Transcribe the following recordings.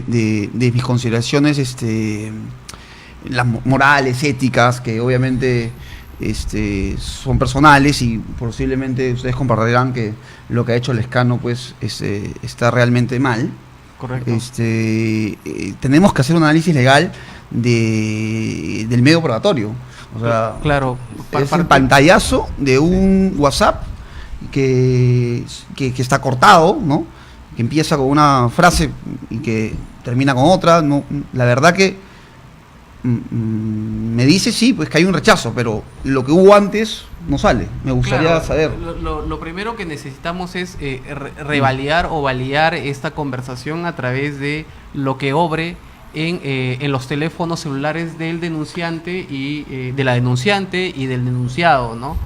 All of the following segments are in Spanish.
de mis consideraciones las morales, éticas, que obviamente son personales y posiblemente ustedes compartirán que lo que ha hecho Lescano pues está realmente mal. Correcto. Tenemos que hacer un análisis legal del medio probatorio. O sea, claro, es el pantallazo de un WhatsApp que está cortado, ¿no? Que empieza con una frase y que termina con otra. No, la verdad que me dice sí, pues que hay un rechazo, pero lo que hubo antes no sale. Me gustaría saber. Lo primero que necesitamos es revalidar o validar esta conversación a través de lo que obre en los teléfonos celulares del denunciante y de la denunciante y del denunciado, ¿no?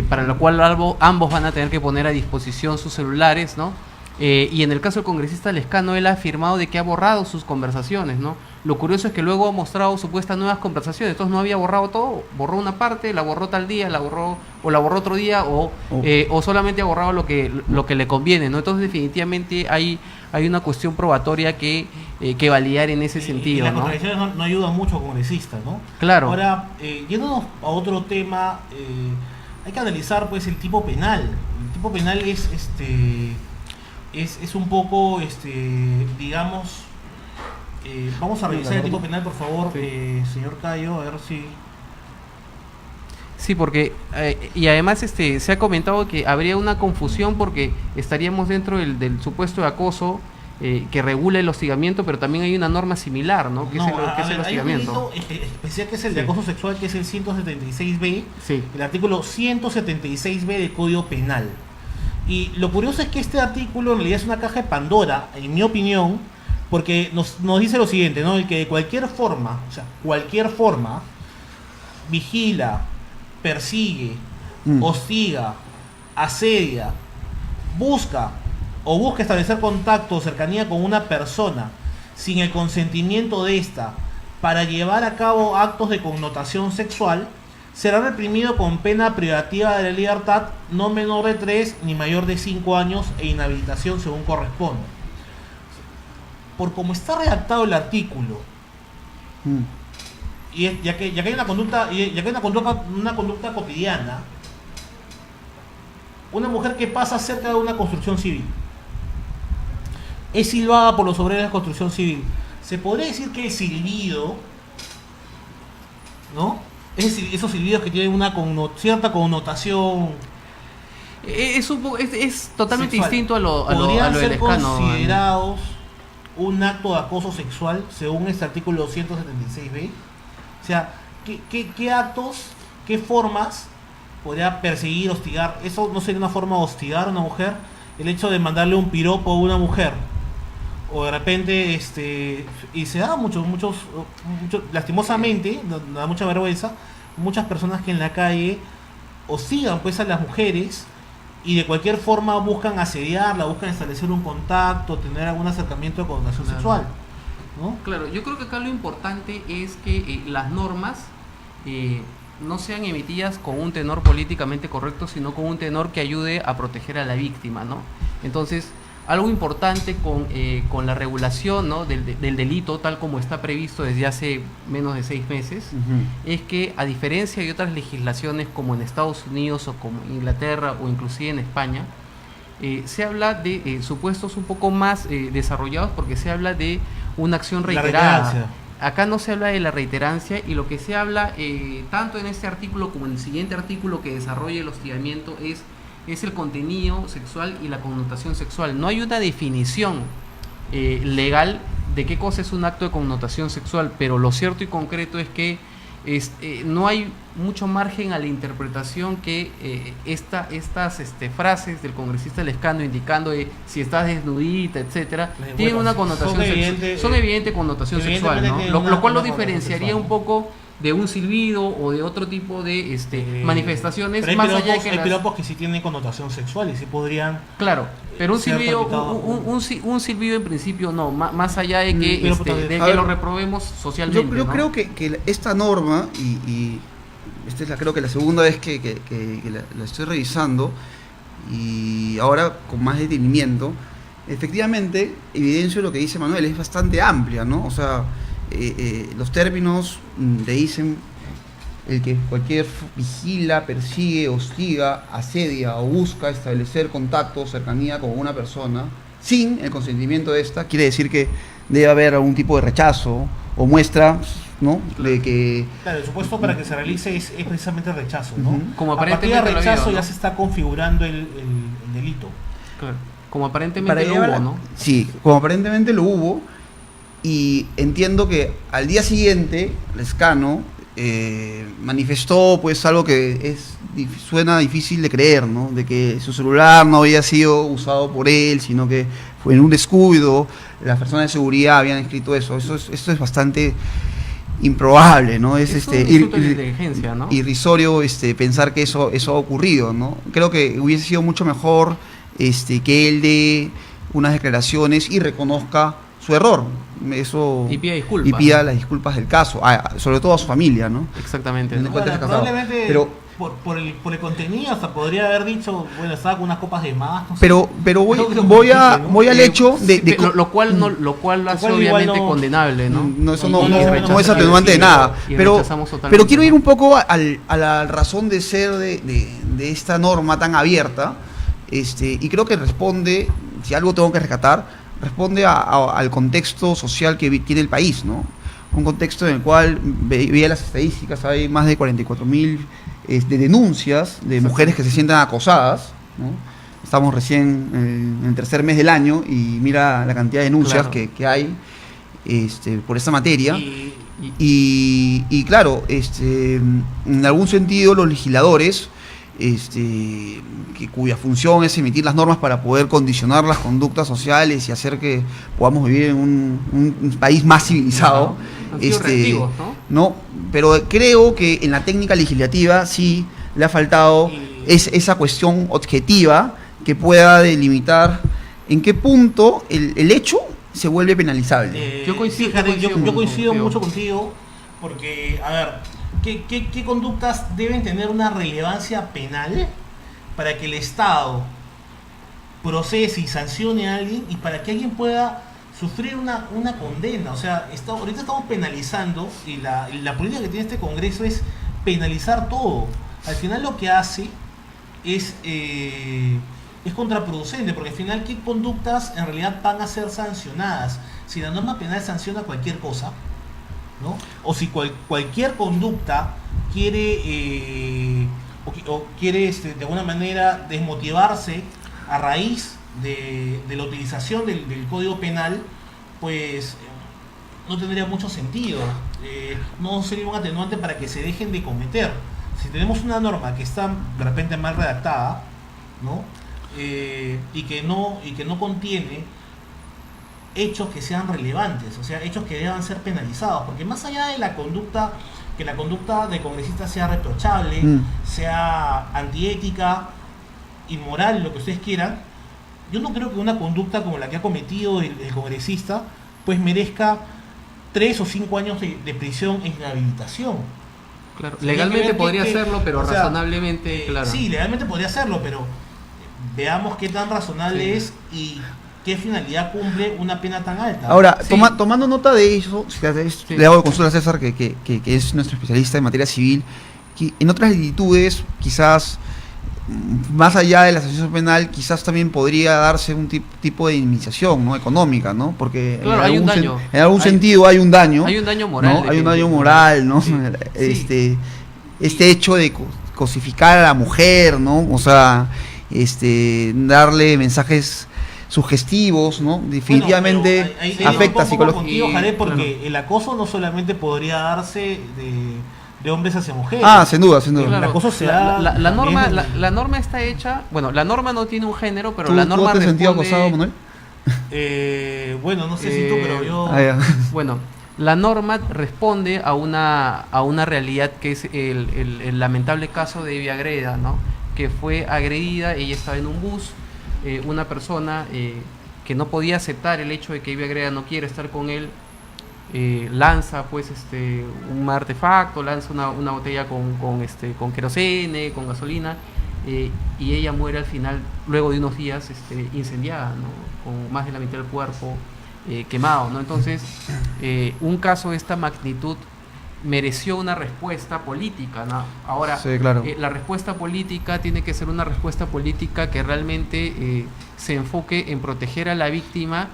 Para lo cual ambos van a tener que poner a disposición sus celulares, ¿no? Y en el caso del congresista Lescano, él ha afirmado de que ha borrado sus conversaciones, ¿no? Lo curioso es que luego ha mostrado supuestas nuevas conversaciones, entonces no había borrado todo, borró una parte, la borró tal día, la borró otro día, o solamente ha borrado lo que le conviene, ¿no? Entonces definitivamente hay una cuestión probatoria que validar en ese sentido, y las ¿no? contradicciones no ayudan mucho a congresistas, ¿no? Claro. Ahora, yéndonos a otro tema, hay que analizar pues el tipo penal. El tipo penal es un poco, digamos, vamos a revisar el tipo penal, por favor, sí. Señor Cayo, a ver si... Sí, porque, y además se ha comentado que habría una confusión porque estaríamos dentro del supuesto de acoso que regula el hostigamiento, pero también hay una norma similar, ¿no? Que es el hostigamiento. Hay un delito especial que es el de acoso sexual, que es el 176B, sí. El artículo 176B del Código Penal. Y lo curioso es que este artículo en realidad es una caja de Pandora, en mi opinión, porque nos dice lo siguiente, ¿no? El que de cualquier forma, vigila, persigue, hostiga, asedia, busca establecer contacto o cercanía con una persona sin el consentimiento de ésta para llevar a cabo actos de connotación sexual, será reprimido con pena privativa de la libertad no menor de 3 ni mayor de 5 años e inhabilitación según corresponda. Por como está redactado el artículo, y ya que hay una conducta cotidiana, una mujer que pasa cerca de una construcción civil es silbada por los obreros de construcción civil. Se podría decir que el silbido, ¿no? Esos silbidos que tienen una cierta connotación es totalmente sexual, distinto a lo podrían del ser Lescano, considerados un acto de acoso sexual según este artículo 176B. O sea, ¿qué actos, qué formas podría perseguir, hostigar? Eso no sería una forma de hostigar a una mujer. El hecho de mandarle un piropo a una mujer, o de repente y se da muchos lastimosamente, da mucha vergüenza, muchas personas que en la calle hostigan pues a las mujeres y de cualquier forma buscan asediarla, buscan establecer un contacto, tener algún acercamiento de connotación sexual, ¿no? Claro, yo creo que acá lo importante es que las normas no sean emitidas con un tenor políticamente correcto, sino con un tenor que ayude a proteger a la víctima, ¿no? Entonces, algo importante con la regulación, ¿no?, del delito, tal como está previsto desde hace menos de 6 meses, es que, a diferencia de otras legislaciones como en Estados Unidos o como en Inglaterra o inclusive en España, se habla de supuestos un poco más desarrollados, porque se habla de una acción reiterada. Acá no se habla de la reiterancia, y lo que se habla tanto en este artículo como en el siguiente artículo que desarrolla el hostigamiento es el contenido sexual y la connotación sexual. No hay una definición legal de qué cosa es un acto de connotación sexual, pero lo cierto y concreto es que no hay mucho margen a la interpretación que estas frases del congresista Lescano indicando si estás desnudita, etcétera, tienen una connotación sexual, son evidente connotación sexual, ¿no? Lo cual lo diferenciaría un poco de un silbido o de otro tipo de manifestaciones, pero más allá de que hay piropos que sí tienen connotación sexual y sí podrían, claro, pero un silbido un silbido en principio no, más allá de que lo reprobemos socialmente. Yo ¿no? creo que esta norma, y esta es creo que la segunda vez que la estoy revisando, y ahora con más detenimiento, efectivamente, evidencio lo que dice Manuel, es bastante amplia, ¿no? O sea, los términos le dicen el que cualquier vigila, persigue, hostiga, asedia o busca establecer contacto o cercanía con una persona sin el consentimiento de esta, quiere decir que debe haber algún tipo de rechazo o muestra, ¿no? De que... Claro, el supuesto para que se realice es precisamente el rechazo, ¿no? Ujú. Como A partir del aparentemente lo ha rechazo habido, ya ¿no? se está configurando el delito. Claro. Como para aparentemente lo llevar hubo, a- ¿no? Sí, como aparentemente lo hubo, y entiendo que al día siguiente Lescano manifestó pues algo que suena difícil de creer, ¿no? De que su celular no había sido usado por él, sino que fue en un descuido, las personas de seguridad habían escrito eso. Esto es bastante improbable, ¿no? Es un insulto a la inteligencia, ¿no? irrisorio pensar que eso ha ocurrido, ¿no? Creo que hubiese sido mucho mejor que él dé unas declaraciones y reconozca su error. Eso, Y pida disculpas. y pida las disculpas del caso, sobre todo a su familia, ¿no? Exactamente. En ¿no? el cual- Bueno, te has casado. probablemente Pero- por el contenido hasta podría haber dicho, bueno, estaba con unas copas de más, no sé. Pero voy, Creo que voy, a, ¿no? voy al hecho de... Sí, lo cual lo hace cual igual obviamente no- condenable, ¿no? No, eso No, no, no, no- no, no es no, atenuante de no, nada. y Pero, rechazamos totalmente, pero quiero ir ¿no? un poco a la razón de ser de esta norma tan abierta, y creo que responde, si algo tengo que rescatar, responde al contexto social que tiene el país, ¿no? Un contexto en el cual veía las estadísticas, hay más de 44.000 de denuncias de mujeres que se sientan acosadas, ¿no? Estamos recién en el tercer mes del año y mira la cantidad de denuncias Claro. que hay por esta materia. Y- Y claro, en algún sentido los legisladores, cuya función es emitir las normas para poder condicionar las conductas sociales y hacer que podamos vivir en un país más civilizado, Han sido reactivos, ¿no? ¿no? Pero creo que en la técnica legislativa sí le ha faltado esa cuestión objetiva que pueda delimitar en qué punto el hecho se vuelve penalizable. Yo coincido- Fíjate, yo coincido yo coincido contigo. mucho contigo, porque, a ver, ¿qué conductas deben tener una relevancia penal para que el Estado procese y sancione a alguien y para que alguien pueda sufrir una condena? O sea, ahorita estamos penalizando y la política que tiene este Congreso es penalizar todo. Al final lo que hace es contraproducente, porque al final, ¿qué conductas en realidad van a ser sancionadas? Si la norma penal sanciona cualquier cosa, ¿no? O si cualquier conducta quiere o quiere de alguna manera desmotivarse a raíz de la utilización del Código Penal, pues no tendría mucho sentido. No sería un atenuante para que se dejen de cometer. Si tenemos una norma que está de repente mal redactada, ¿no? Y que no contiene hechos que sean relevantes, o sea, hechos que deban ser penalizados, porque más allá de la conducta, que la conducta de congresista sea reprochable, sea antiética, inmoral, lo que ustedes quieran, yo no creo que una conducta como la que ha cometido el congresista pues merezca 3 o 5 años de prisión en inhabilitación. Claro. Habría que Legalmente ver podría hacerlo, pero o sea, razonablemente, claro. Sí, legalmente podría hacerlo, pero veamos qué tan razonable Sí. es y qué finalidad cumple una pena tan alta. Ahora, Sí. tomando nota de eso, Sí. le hago consulta a César, que es nuestro especialista en materia civil, que en otras latitudes, quizás, más allá de la sanción penal, quizás también podría darse un tipo de indemnización, ¿no? Económica, ¿no? Porque Claro, hay un daño. en algún Hay- sentido hay un daño. Hay un daño moral. ¿no? Hay un daño definitivamente. moral, ¿no? Sí. Este hecho de cosificar a la mujer, ¿no? O sea, darle mensajes sugestivos, ¿no? Definitivamente Bueno, pero ahí afecta un poco psicológicamente. contigo, Jared, porque Claro. el acoso no solamente podría darse de hombres hacia mujeres. Ah, sin duda, sin duda. Claro. El acoso se da la también norma, en- la norma está hecha, bueno, la norma no tiene un género, pero ¿Tú, la tú norma te has sentido responde- acosado, Manuel? Bueno, no sé si tú, pero yo... Ah, ya. Bueno, la norma responde a una realidad que es el lamentable caso de Evia Greda, ¿no? Que fue agredida, ella estaba en un bus, una persona que no podía aceptar el hecho de que Evia Greda no quiere estar con él, lanza pues un artefacto, lanza una botella con querosene, con gasolina, y ella muere al final, luego de unos días, incendiada, ¿no? Con más de la mitad del cuerpo quemado, ¿no? Entonces, un caso de esta magnitud mereció una respuesta política, ¿no? Ahora, sí, claro. La respuesta política tiene que ser una respuesta política que realmente se enfoque en proteger a la víctima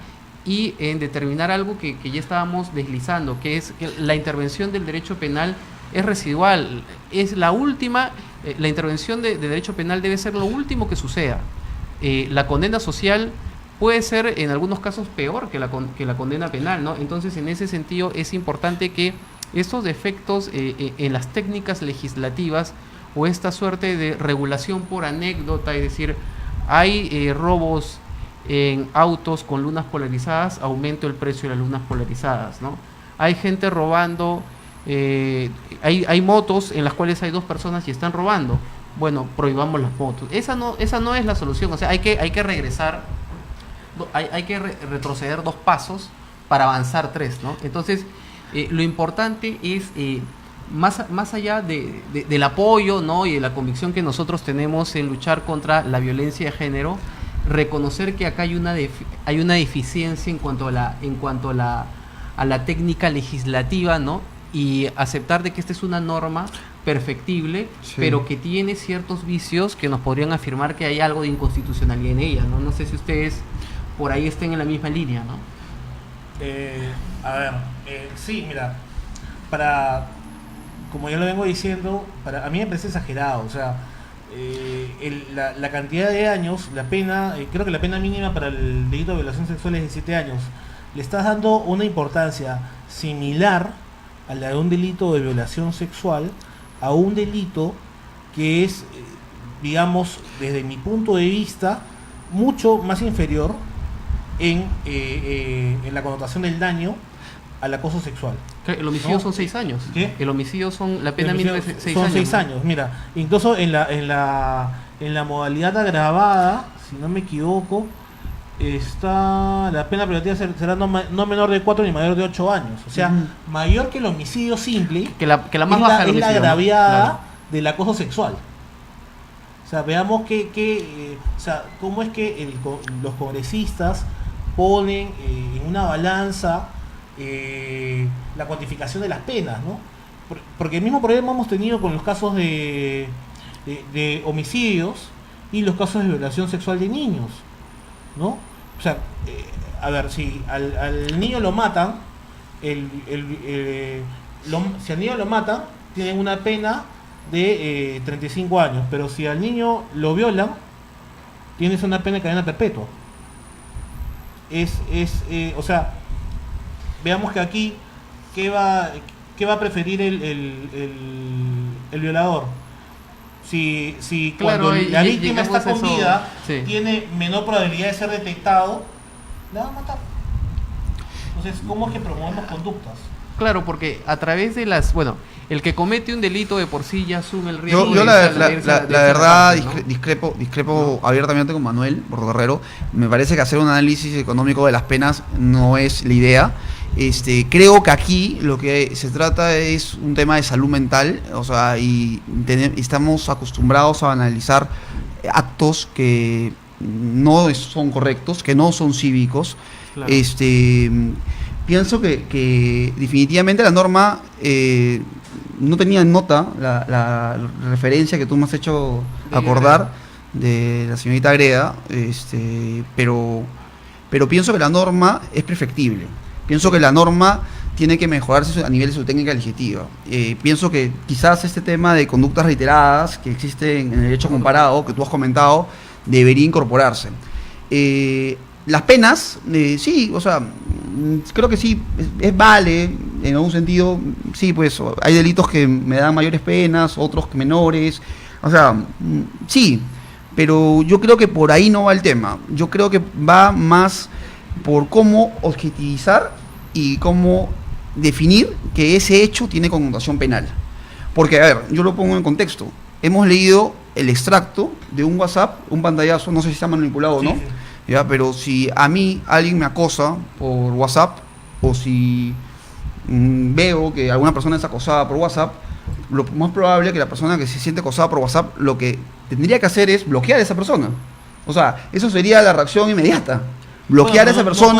y en determinar algo que ya estábamos deslizando, que es que la intervención del derecho penal es residual, es la última, la intervención de derecho penal debe ser lo último que suceda. La condena social puede ser en algunos casos peor que la condena penal, ¿no? Entonces, en ese sentido es importante que estos defectos en las técnicas legislativas o esta suerte de regulación por anécdota, es decir, hay robos en autos con lunas polarizadas, aumento el precio de las lunas polarizadas, ¿no? Hay gente robando, hay motos en las cuales hay dos personas y están robando. Bueno, prohibamos las motos. Esa no es la solución. O sea, hay que regresar, hay que retroceder 2 pasos para avanzar 3, ¿no? Entonces, lo importante es, más allá del apoyo, ¿no? Y de la convicción que nosotros tenemos en luchar contra la violencia de género, reconocer que acá hay una deficiencia en cuanto a la técnica legislativa, ¿no? Y aceptar de que esta es una norma perfectible, sí, pero que tiene ciertos vicios que nos podrían afirmar que hay algo de inconstitucionalidad en ella, ¿no? No sé si ustedes por ahí estén en la misma línea, ¿no? Sí, mira, como ya lo vengo diciendo, a mí me parece exagerado, o sea, la cantidad de años, la pena, creo que la pena mínima para el delito de violación sexual es 17 años. Le estás dando una importancia similar a la de un delito de violación sexual, a un delito que es, digamos, desde mi punto de vista, mucho más inferior en la connotación del daño al acoso sexual. El homicidio, ¿no? Son 6 años. ¿Qué? El homicidio la pena mínima es 6 años. Son 6 años, mira, incluso en la modalidad agravada, si no me equivoco, está la pena privativa será no menor de 4 ni mayor de 8 años. O sea, mayor que el homicidio simple, que la más baja es homicidio, la agraviada, ¿no? Claro, del acoso sexual. O sea, veamos o sea, cómo es que los congresistas ponen en una balanza la cuantificación de las penas, ¿no? Porque el mismo problema hemos tenido con los casos de homicidios y los casos de violación sexual de niños, ¿no? O sea, a ver, si al niño lo matan, si al niño lo matan, tienen una pena de 35 años, pero si al niño lo violan, tienes una pena de cadena perpetua. O sea, veamos que aquí, ¿qué va a preferir el violador? Si claro, cuando la víctima está con eso, vida, sí, tiene menor probabilidad de ser detectado, la va a matar. Entonces, ¿cómo es que promovemos conductas? Claro, porque a través de el que comete un delito de por sí ya asume el riesgo. Yo la verdad ¿no? discrepo abiertamente con Manuel Borrero. Me parece que hacer un análisis económico de las penas no es la idea. Creo que aquí lo que se trata es un tema de salud mental, o sea, y estamos acostumbrados a analizar actos que no son correctos, que no son cívicos. Claro. Pienso que definitivamente la norma no tenía en nota la referencia que tú me has hecho acordar de la señorita Greda, pero pienso que la norma es perfectible. Pienso que la norma tiene que mejorarse a nivel de su técnica legislativa. Pienso que quizás este tema de conductas reiteradas que existen en el derecho comparado, que tú has comentado, debería incorporarse. Las penas, sí, o sea, creo que sí, vale, en algún sentido, sí, pues hay delitos que me dan mayores penas, otros que menores, o sea, sí, pero yo creo que por ahí no va el tema. Yo creo que va más por cómo objetivizar y cómo definir que ese hecho tiene connotación penal. Porque, a ver, yo lo pongo en contexto. Hemos leído el extracto de un WhatsApp, un pantallazo, no sé si está manipulado o no, sí. ¿Ya? Pero si a mí alguien me acosa por WhatsApp, o si veo que alguna persona es acosada por WhatsApp, lo más probable es que la persona que se siente acosada por WhatsApp lo que tendría que hacer es bloquear a esa persona. O sea, eso sería la reacción inmediata. Bloquear Bueno, a esa no persona.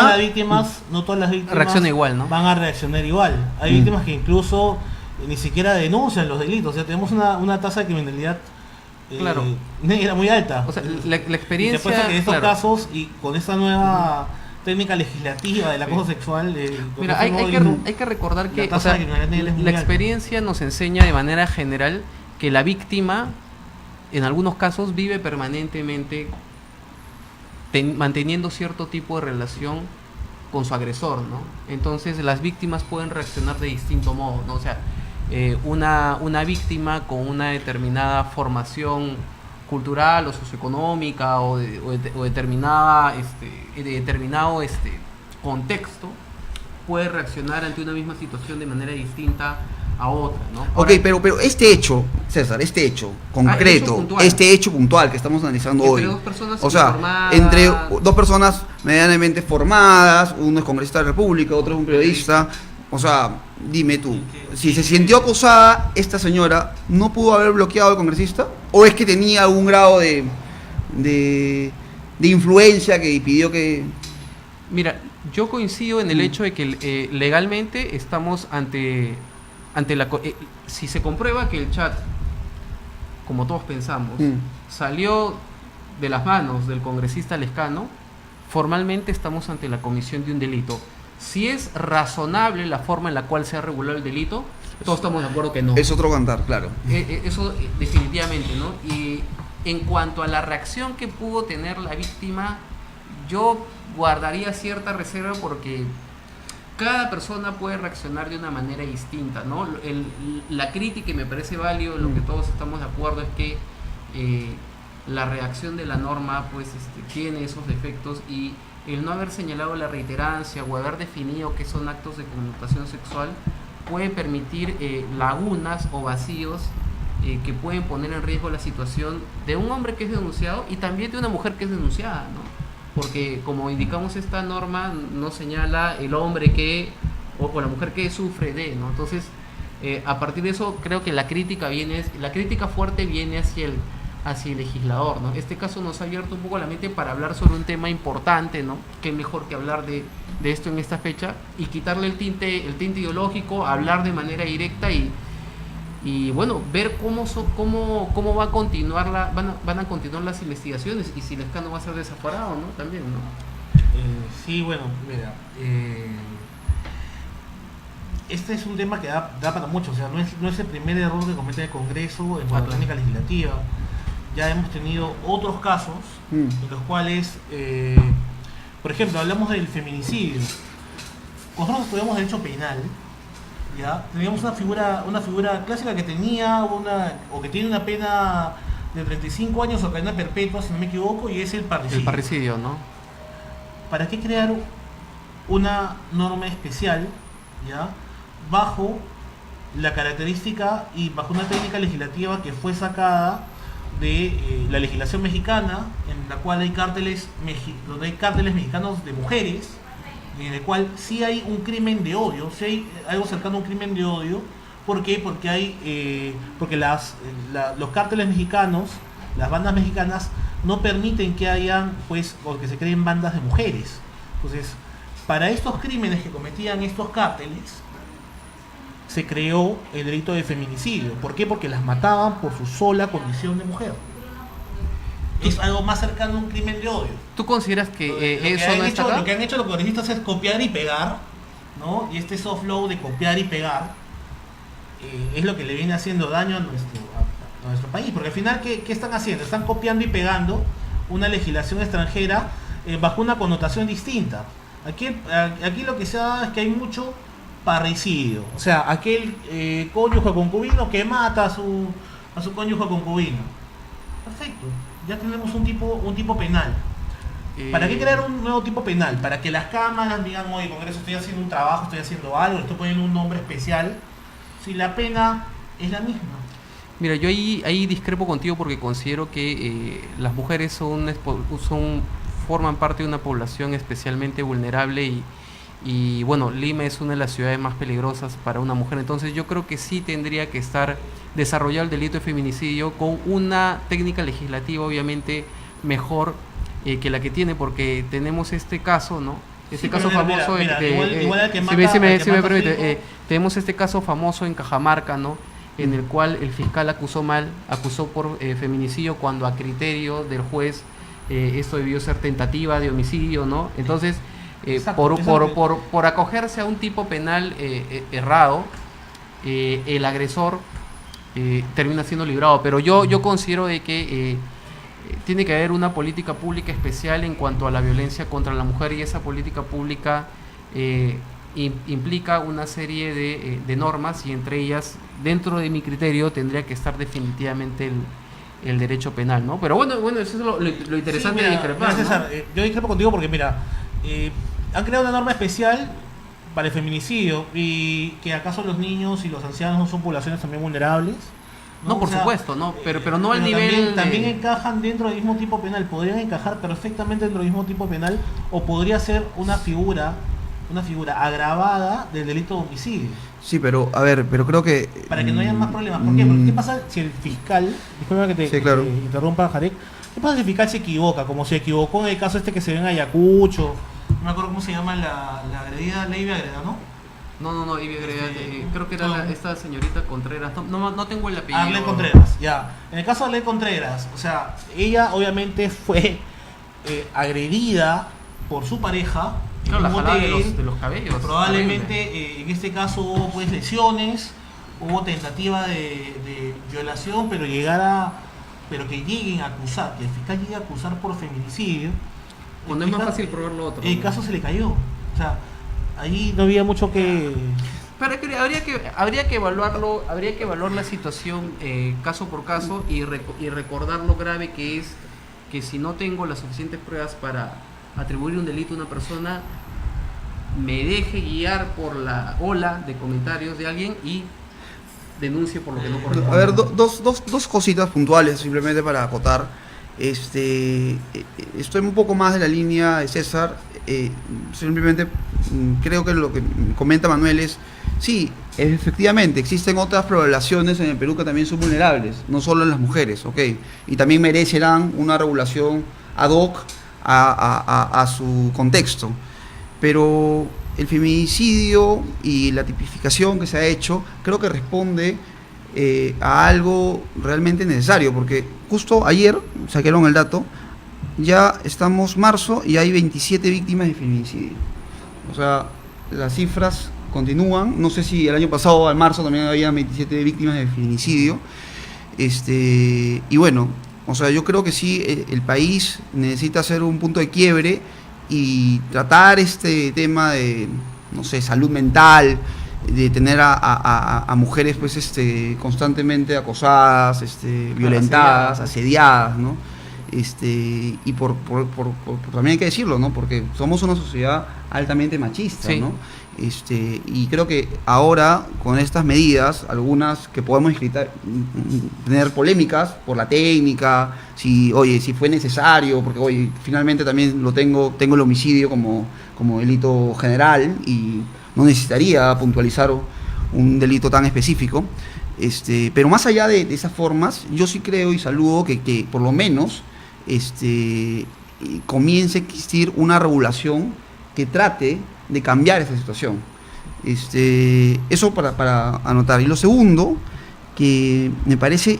no todas las víctimas Reacciona igual, ¿no? van a reaccionar igual. Hay víctimas que incluso ni siquiera denuncian los delitos. O sea, tenemos una tasa de criminalidad Claro. negra muy alta. O sea, la Y te experiencia... apuesto que en estos claro. casos y con esta nueva técnica legislativa del acoso sexual... con Mira, este hay nuevo que, delito, hay que recordar que la o tasa sea, de criminalidad negra es muy la alta. experiencia nos enseña de manera general que la víctima, en algunos casos, vive permanentemente manteniendo cierto tipo de relación con su agresor, ¿no? Entonces las víctimas pueden reaccionar de distinto modo, ¿no? O sea, una víctima con una determinada formación cultural o socioeconómica o determinado contexto puede reaccionar ante una misma situación de manera distinta a otra, ¿no? Ok, Ahora, pero este hecho, César, este hecho concreto, puntual. este hecho puntual que estamos analizando Entre hoy, dos personas o sea, informadas. entre dos personas medianamente formadas, uno es congresista de la República, otro es un periodista, o sea, dime tú, si se sintió acosada esta señora, ¿no pudo haber bloqueado al congresista? ¿O es que tenía algún grado de influencia que pidió que... Mira, yo coincido en el hecho de que legalmente estamos ante si se comprueba que el chat, como todos pensamos, salió de las manos del congresista Lescano, formalmente estamos ante la comisión de un delito. Si es razonable la forma en la cual se ha regulado el delito, todos estamos de acuerdo que no. Es otro cantar, claro. Eso definitivamente, ¿no? Y en cuanto a la reacción que pudo tener la víctima, yo guardaría cierta reserva porque cada persona puede reaccionar de una manera distinta, ¿no? La crítica, y me parece válido, lo que todos estamos de acuerdo es que la redacción de la norma pues tiene esos defectos, y el no haber señalado la reiterancia o haber definido qué son actos de connotación sexual puede permitir lagunas o vacíos que pueden poner en riesgo la situación de un hombre que es denunciado y también de una mujer que es denunciada, ¿no? Porque como indicamos, esta norma no señala el hombre que o la mujer que sufre de, ¿no? Entonces, a partir de eso creo que la crítica fuerte viene hacia el legislador, ¿no? Este caso nos ha abierto un poco la mente para hablar sobre un tema importante, ¿no? Qué mejor que hablar de esto en esta fecha y quitarle el tinte ideológico, hablar de manera directa y bueno, ver cómo va a continuar van a continuar las investigaciones y si Lescano va a ser desaforado, ¿no? También, ¿no? Sí, bueno, mira, este es un tema que da para mucho. O sea, no es el primer error que comete el Congreso en la técnica legislativa. Ya hemos tenido otros casos en los cuales, por ejemplo, hablamos del feminicidio. Nosotros estudiamos derecho penal, ¿ya? Teníamos una figura clásica que tenía que tiene una pena de 35 años o cadena perpetua, si no me equivoco, y es el parricidio. El parricidio, ¿no? ¿Para qué crear una norma especial, ya, bajo la característica y bajo una técnica legislativa que fue sacada de la legislación mexicana, en la cual hay cárteles mexicanos de mujeres, en el cual sí hay un crimen de odio, sí hay algo cercano a un crimen de odio? ¿Por qué? Porque los cárteles mexicanos, las bandas mexicanas, no permiten que hayan, pues, o que se creen bandas de mujeres. Entonces, para estos crímenes que cometían estos cárteles, se creó el delito de feminicidio. ¿Por qué? Porque las mataban por su sola condición de mujer. Es algo más cercano a un crimen de odio. ¿Tú consideras que eso no está Lo acá? que han hecho los congresistas es copiar y pegar, ¿no? Y este soft law de copiar y pegar es lo que le viene haciendo daño a nuestro país. Porque al final, ¿qué están haciendo? Están copiando y pegando una legislación extranjera bajo una connotación distinta. Aquí lo que se da es que hay mucho parricidio. O sea, aquel cónyuge concubino que mata a su cónyuge concubino. Perfecto. Ya tenemos un tipo penal. ¿Para qué crear un nuevo tipo penal? Para que las cámaras digan, oye, Congreso, estoy haciendo un trabajo, estoy haciendo algo, estoy poniendo un nombre especial, si la pena es la misma. Mira, yo ahí discrepo contigo porque considero que las mujeres forman parte de una población especialmente vulnerable y bueno, Lima es una de las ciudades más peligrosas para una mujer, entonces yo creo que sí tendría que estar desarrollado el delito de feminicidio con una técnica legislativa obviamente mejor que la que tiene, porque tenemos este caso, ¿no? Este Sí, caso pero mira, famoso, mira, igual al que si mata- me, si me- al que si me mata a su permite, hijo. tenemos este caso famoso en Cajamarca, ¿no? En el cual el fiscal acusó por feminicidio cuando a criterio del juez esto debió ser tentativa de homicidio, ¿no? Entonces, Exacto, por, eso es por, lo que- por acogerse a un tipo penal errado, el agresor termina siendo librado. Pero yo considero de que tiene que haber una política pública especial en cuanto a la violencia contra la mujer, y esa política pública implica una serie de normas, y entre ellas, dentro de mi criterio, tendría que estar definitivamente el derecho penal, ¿no? Pero bueno, eso es lo interesante Sí, de mira, discrepar, mira, ¿no? César, yo discrepo contigo porque, mira, han creado una norma especial para el feminicidio y que acaso los niños y los ancianos no son poblaciones también vulnerables. No, por supuesto, no, pero no al pero nivel también, de- también encajan dentro del mismo tipo penal, podrían encajar perfectamente dentro del mismo tipo penal, o podría ser una figura agravada del delito de homicidio, Sí, pero a ver, pero creo que... para que no haya más problemas. ¿Por qué? Porque ¿qué pasa si el fiscal, disculpa que te, Sí, claro. que te interrumpa, Jarek, qué pasa si el fiscal se equivoca, como se equivocó en el caso este que se ve en Ayacucho, no me acuerdo cómo se llama la agredida, Ley Agreda, ¿no? No, Ivy Agreda, creo que era no. esta señorita Contreras, no tengo el apellido. Arlene Contreras, ya. En el caso de Arlene Contreras, o sea, ella obviamente fue agredida por su pareja en Claro, la un jalada de hotel. los cabellos. Probablemente en este caso hubo pues lesiones, hubo tentativa de violación, pero que lleguen a acusar, que el fiscal llegue a acusar por feminicidio. Cuando el es más fiscal- fácil probar lo otro. El ¿no? caso se le cayó. O sea, ahí no había mucho que... Pero habría que evaluar la situación caso por caso, y recordar lo grave que es que si no tengo las suficientes pruebas para atribuir un delito a una persona, me deje guiar por la ola de comentarios de alguien y denuncie por lo que no corresponde. A ver, dos cositas puntuales simplemente para acotar. Estoy un poco más de la línea de César. Simplemente creo que lo que comenta Manuel es, sí, efectivamente, existen otras poblaciones en el Perú que también son vulnerables, no solo en las mujeres, ¿ok? Y también merecerán una regulación ad hoc a su contexto. Pero el feminicidio y la tipificación que se ha hecho creo que responde a algo realmente necesario, porque justo ayer sacaron el dato, ya estamos marzo y hay 27 víctimas de feminicidio. O sea, las cifras continúan. No sé si el año pasado, al marzo, también había 27 víctimas de feminicidio. Y bueno, o sea, yo creo que sí, el país necesita hacer un punto de quiebre y tratar este tema de, no sé, salud mental, de tener a mujeres pues constantemente acosadas, violentadas, asediadas, ¿no? Y también hay que decirlo, ¿no? Porque somos una sociedad altamente machista, Sí. ¿no? Y creo que ahora, con estas medidas, algunas que podemos tener polémicas por la técnica, si fue necesario, porque oye, finalmente también tengo el homicidio como delito general y no necesitaría puntualizar un delito tan específico. Pero más allá de esas formas, yo sí creo y saludo que por lo menos comience a existir una regulación que trate de cambiar esa situación. Eso para anotar. Y lo segundo, que me parece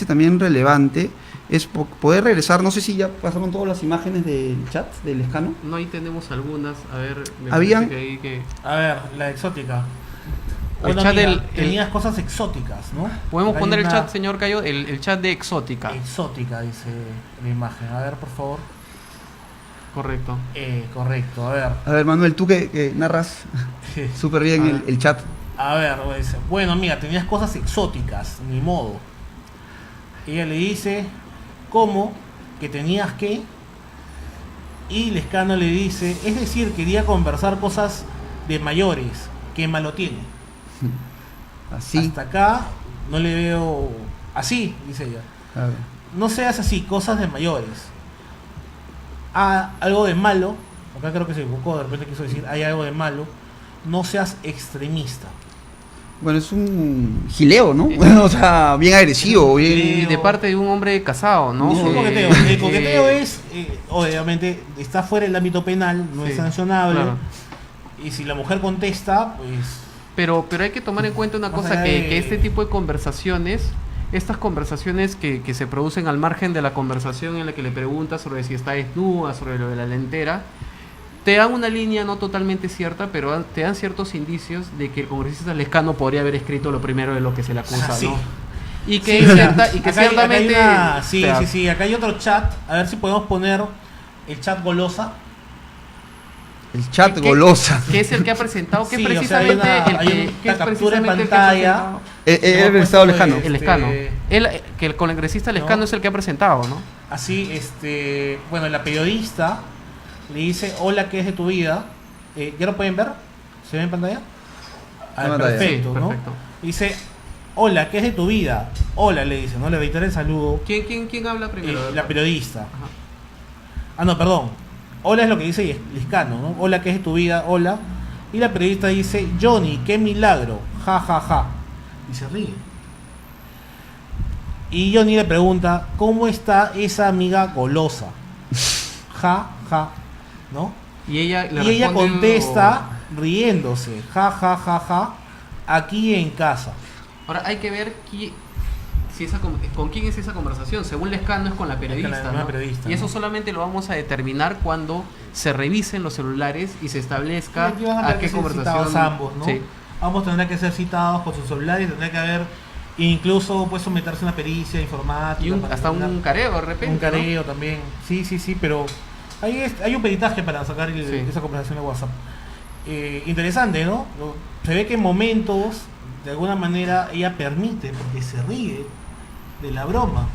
también relevante, es poder regresar, no sé si ya pasaron todas las imágenes del chat, del escano. No, ahí tenemos algunas, a ver, me Habían- parece que ahí que... A ver, la exótica. El Bueno, chat amiga, del- tenías cosas exóticas, ¿no? ¿Podemos Acá hay poner el una chat, señor Cayo? El chat de Exótica. Exótica, dice la imagen. A ver, por favor. Correcto. Correcto, a ver. A ver, Manuel, tú que narras súper bien el chat. A ver, dice, bueno, amiga, tenías cosas exóticas, ni modo. Ella le dice, ¿cómo? Que tenías que. Y Lescano le dice, es decir, quería conversar cosas de mayores. ¿Qué malo tiene? Así. Hasta acá no le veo así, dice ella. A ver. No seas así, cosas de mayores. Algo de malo acá creo que se equivocó, de repente quiso decir hay algo de malo, no seas extremista. Bueno, es un gileo, ¿no? O sea, bien agresivo, bien... Y de parte de un hombre casado, ¿no? Es un coqueteo. El coqueteo es, obviamente, está fuera del ámbito penal, no es sancionable. Claro. Y si la mujer contesta, pues... Pero hay que tomar en cuenta una Más cosa, allá que de- este tipo de conversaciones, estas conversaciones que se producen al margen de la conversación en la que le preguntas sobre si está desnuda, sobre lo de la lentera, te dan una línea no totalmente cierta, pero te dan ciertos indicios de que el congresista Lescano podría haber escrito lo primero de lo que se le acusa, Sí. ¿no? Y que, Sí, o sea, cierta- y que acá hay ciertamente... una- sí, o sea, sí, acá hay otro chat, a ver si podemos poner el chat golosa. El chat que- golosa. Que es el que ha presentado, que Sí, es o sea, precisamente hay el una que es captura en precisamente el que ha pantalla. presentado. El estado lejano. El Lescano. Que el congresista Lescano ¿No? es el que ha presentado, ¿no? Así, bueno, la periodista le dice, hola, ¿qué es de tu vida? ¿Ya lo pueden ver? ¿Se ve en pantalla? En pantalla. Perfecto, Sí, ¿no? perfecto. Dice, hola, ¿qué es de tu vida? Hola, le dice, ¿no? Le reitera el saludo. ¿Quién habla primero? La periodista. Ajá. Ah, no, perdón. Hola es lo que dice Lescano, ¿no? Hola, ¿qué es de tu vida? Hola. Y la periodista dice, Johnny, qué milagro. Ja, ja, ja. Y se ríe. Y Johnny le pregunta, ¿cómo está esa amiga golosa? Ja, ja. ¿No? Y ella, le Y ella responde- contesta riéndose. Ja, ja, ja, ja. Aquí en casa. Ahora hay que ver si con quién es esa conversación. Según Lescano es con la periodista, misma ¿no? periodista, Y eso ¿no? solamente lo vamos a determinar cuando se revisen los celulares y se establezca Aquí van a a tener qué que ser conversación. citados ambos, ¿no? Sí. Ambos tendrán que ser citados con sus celulares, tendrá que haber incluso pues someterse a una pericia informática. Y para hasta determinar- un careo de repente. un careo también. Sí, sí, sí, pero hay un peritaje para sacar Sí. esa conversación de WhatsApp. Interesante, ¿no? Se ve que en momentos, de alguna manera, ella permite, porque se ríe de la broma.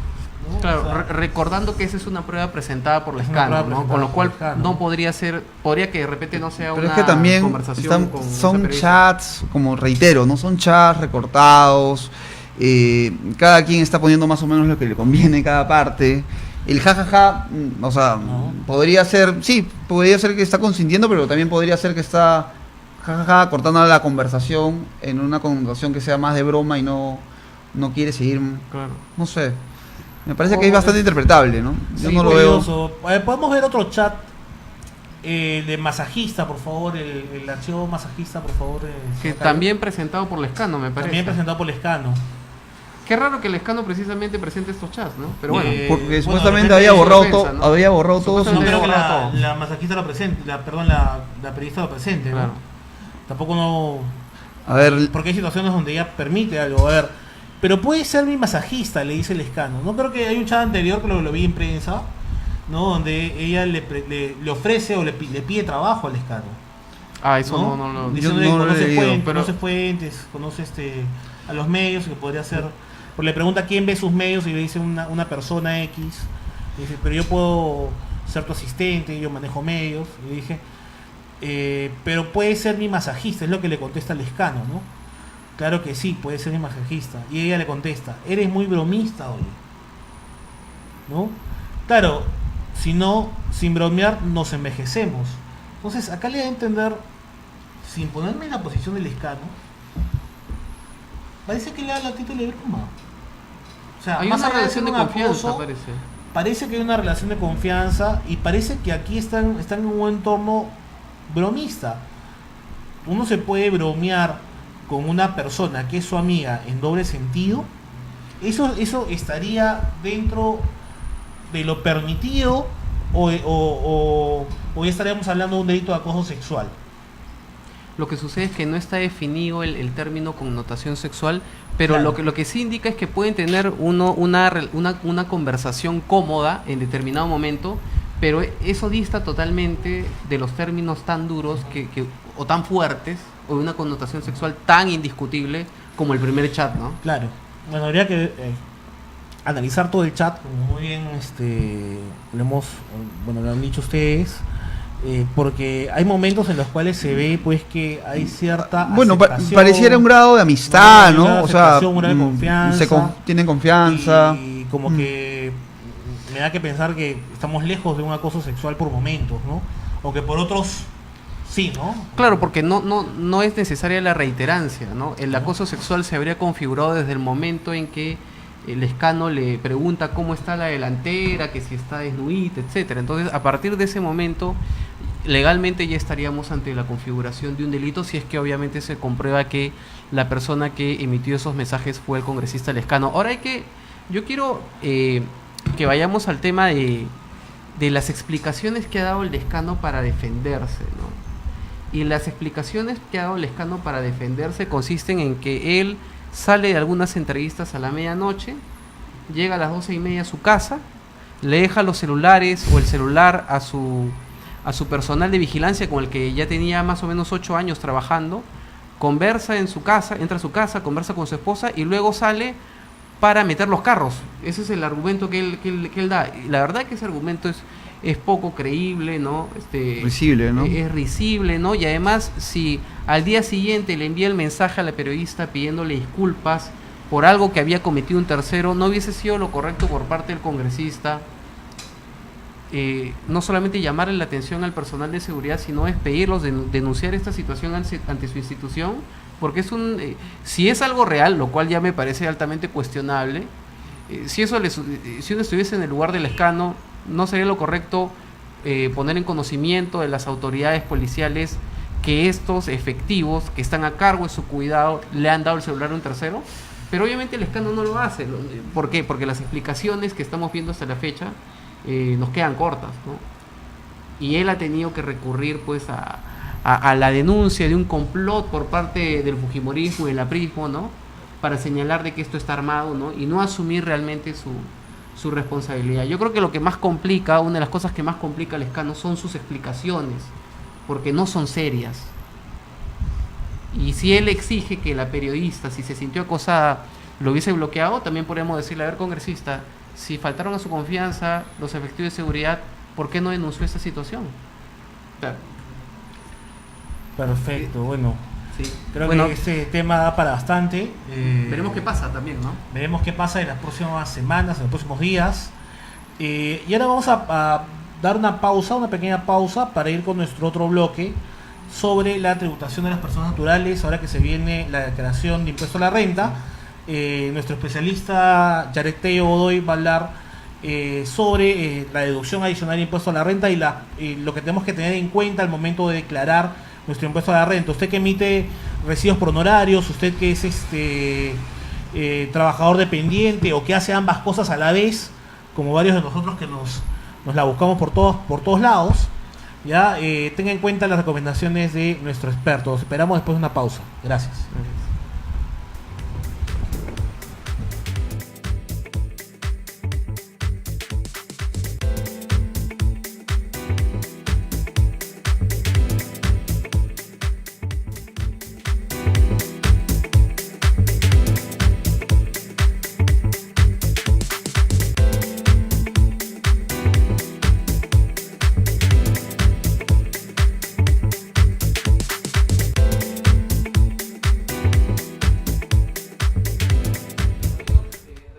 ¿no? Claro, O sea, recordando que esa es una prueba presentada por Es una Lescano, prueba ¿no? presentada Con lo por cual Lescano. no podría que de repente no sea Pero una es que también conversación con esa son periodista. chats, como reitero, no son chats recortados. Cada quien está poniendo más o menos lo que le conviene en cada parte. El jajaja, o sea, No. podría ser, sí, podría ser que está consintiendo, pero también podría ser que está jajaja cortando la conversación en una conversación que sea más de broma y no quiere seguir, Claro. no sé. Me parece que es bastante interpretable, ¿no? Yo sí, no lo veo. curioso. Podemos ver otro chat de masajista, por favor, el archivo masajista, por favor. Que acá. también presentado por Lescano, me parece. También presentado por Lescano. Qué raro que Lescano precisamente presente estos chats, ¿no? Pero bueno. Porque bueno, supuestamente de había repente borrado es todo, ofensa, ¿no? había borrado todos No sus... Supuestamente creo que borra todo. la masajista lo presente, la periodista lo presente, ¿no? Claro. Tampoco no... A ver, Porque hay situaciones donde ella permite algo. A ver, pero puede ser mi masajista, le dice Lescano. No creo que hay un chat anterior que lo vi en prensa, ¿no? Donde ella le ofrece o le pide trabajo a Lescano. Ah, eso no lo... Diciendo yo que no lo he conoce leído, fuentes, pero- conoce fuentes, conoce a los medios, que podría ser... Porque le pregunta quién ve sus medios y le dice una persona X. Y dice, pero yo puedo ser tu asistente, yo manejo medios. Y dije, pero puede ser mi masajista, es lo que le contesta Lescano, ¿no? Claro que sí, puede ser mi masajista. Y ella le contesta, eres muy bromista, oye. ¿No? Claro, si no, sin bromear, nos envejecemos. Entonces, acá le da a entender, sin ponerme en la posición del Lescano, parece que le da la título de broma. O sea, Hay más una allá relación de ser un confianza, acoso, parece. parece que hay una relación de confianza y parece que aquí están en un entorno bromista. Uno se puede bromear con una persona que es su amiga en doble sentido. Eso estaría dentro de lo permitido o ya estaríamos hablando de un delito de acoso sexual. Lo que sucede es que no está definido el término connotación sexual, pero Claro. lo que sí indica es que pueden tener una conversación cómoda en determinado momento, pero eso dista totalmente de los términos tan duros o tan fuertes, o de una connotación sexual tan indiscutible como el primer chat, ¿no? Claro. Bueno, habría que analizar todo el chat, como muy bien lo han dicho ustedes. Porque hay momentos en los cuales se ve pues que hay cierta bueno, aceptación, pareciera un grado de amistad, un grado ¿no? de O sea, aceptación, un grado de confianza, tienen confianza. y como que me da que pensar que estamos lejos de un acoso sexual por momentos, ¿no? o que por otros sí, ¿no? Claro, porque no es necesaria la reiterancia, ¿no? El acoso sexual se habría configurado desde el momento en que el Lescano le pregunta cómo está la delantera, que si está desnudita, etcétera. Entonces, a partir de ese momento, legalmente ya estaríamos ante la configuración de un delito, si es que obviamente se comprueba que la persona que emitió esos mensajes fue el congresista Lescano. Ahora yo quiero que vayamos al tema de las explicaciones que ha dado el Lescano para defenderse, ¿no? Y las explicaciones que ha dado Lescano para defenderse consisten en que él sale de algunas entrevistas a la medianoche, llega a las 12:30 a su casa, le deja los celulares o el celular a su personal de vigilancia con el que ya tenía más o menos 8 años trabajando, conversa en su casa, entra a su casa, conversa con su esposa y luego sale para meter los carros. Ese es el argumento que él da. Y la verdad que ese argumento es poco creíble, ¿no? Risible, ¿no? Es risible, ¿no? Y además, si al día siguiente le envía el mensaje a la periodista pidiéndole disculpas por algo que había cometido un tercero, ¿no hubiese sido lo correcto por parte del congresista no solamente llamarle la atención al personal de seguridad, sino despedirlos, denunciar esta situación ante su institución? Porque si es algo real, lo cual ya me parece altamente cuestionable, si uno estuviese en el lugar del Lescano, ¿no sería lo correcto poner en conocimiento de las autoridades policiales que estos efectivos que están a cargo de su cuidado le han dado el celular a un tercero? Pero obviamente el Lescano no lo hace. ¿Por qué? Porque las explicaciones que estamos viendo hasta la fecha nos quedan cortas, ¿no? Y él ha tenido que recurrir pues a la denuncia de un complot por parte del fujimorismo y el aprismo, ¿no? Para señalar de que esto está armado, ¿no? Y no asumir realmente su responsabilidad. Yo creo que lo que más complica, una de las cosas que más complica al Lescano son sus explicaciones, porque no son serias. Y si él exige que la periodista, si se sintió acosada, lo hubiese bloqueado, también podríamos decirle: a ver, congresista, si faltaron a su confianza los efectivos de seguridad, ¿por qué no denunció esta situación? Claro. Perfecto, bueno. Sí. Creo que este tema da para bastante. Veremos qué pasa también, ¿no? Veremos qué pasa en las próximas semanas, en los próximos días. Y ahora vamos a dar una pequeña pausa para ir con nuestro otro bloque sobre la tributación de las personas naturales, ahora que se viene la declaración de impuesto a la renta. Nuestro especialista Yareteo Godoy va a hablar sobre la deducción adicional de impuesto a la renta y lo que tenemos que tener en cuenta al momento de declarar nuestro impuesto a la renta. Usted que emite recibos por honorarios, usted que es trabajador dependiente o que hace ambas cosas a la vez, como varios de nosotros que nos la buscamos por todos lados, ya tenga en cuenta las recomendaciones de nuestro experto. Los esperamos después de una pausa. Gracias.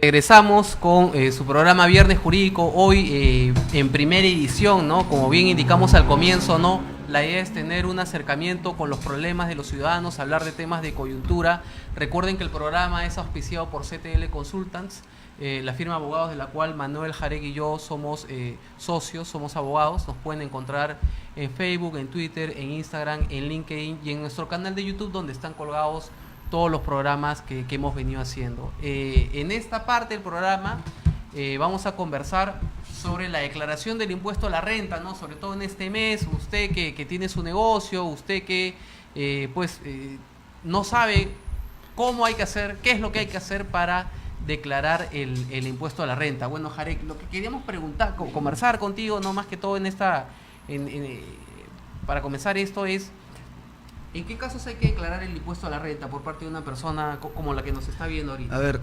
Regresamos con su programa Viernes Jurídico, hoy en primera edición, ¿no? Como bien indicamos al comienzo, ¿no? La idea es tener un acercamiento con los problemas de los ciudadanos, hablar de temas de coyuntura. Recuerden que el programa es auspiciado por CTL Consultants, la firma de abogados de la cual Manuel Jareg y yo somos socios, somos abogados. Nos pueden encontrar en Facebook, en Twitter, en Instagram, en LinkedIn y en nuestro canal de YouTube, donde están colgados todos los programas que hemos venido haciendo. En esta parte del programa vamos a conversar sobre la declaración del impuesto a la renta, ¿no? Sobre todo en este mes, usted que tiene su negocio, usted que no sabe cómo hay que hacer, qué es lo que hay que hacer para declarar el impuesto a la renta. Bueno, Jarek, lo que queríamos conversar contigo, no más que todo para comenzar esto es: ¿en qué casos hay que declarar el impuesto a la renta por parte de una persona como la que nos está viendo ahorita? A ver,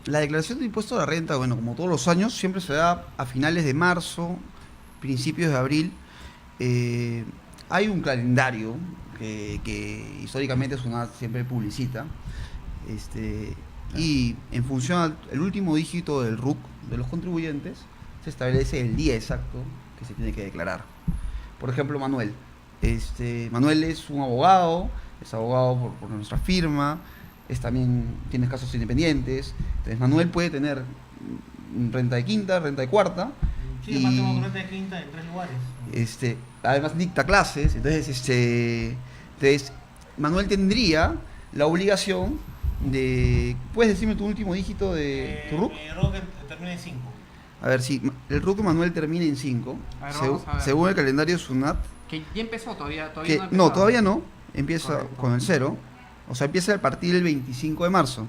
la declaración de impuesto a la renta, bueno, como todos los años, siempre se da a finales de marzo, principios de abril. Hay un calendario que históricamente SUNAT siempre publicita, y en función al último dígito del RUC de los contribuyentes, se establece el día exacto que se tiene que declarar. Por ejemplo, Manuel. Manuel es un abogado, es abogado por nuestra firma, también tiene casos independientes. Entonces Manuel puede tener renta de quinta, renta de cuarta. Sí, además tengo renta de quinta en 3 lugares. Además dicta clases. Entonces Manuel tendría la obligación de... ¿Puedes decirme tu último dígito de tu RUC? Mi RUC termina en 5. A ver, si el RUC de Manuel termina en 5, A ver, vamos a ver. según el calendario SUNAT, Que ya empezó, todavía que, no ha no, empezado. todavía no, empieza Correcto. con el 0, o sea, empieza a partir del 25 de marzo.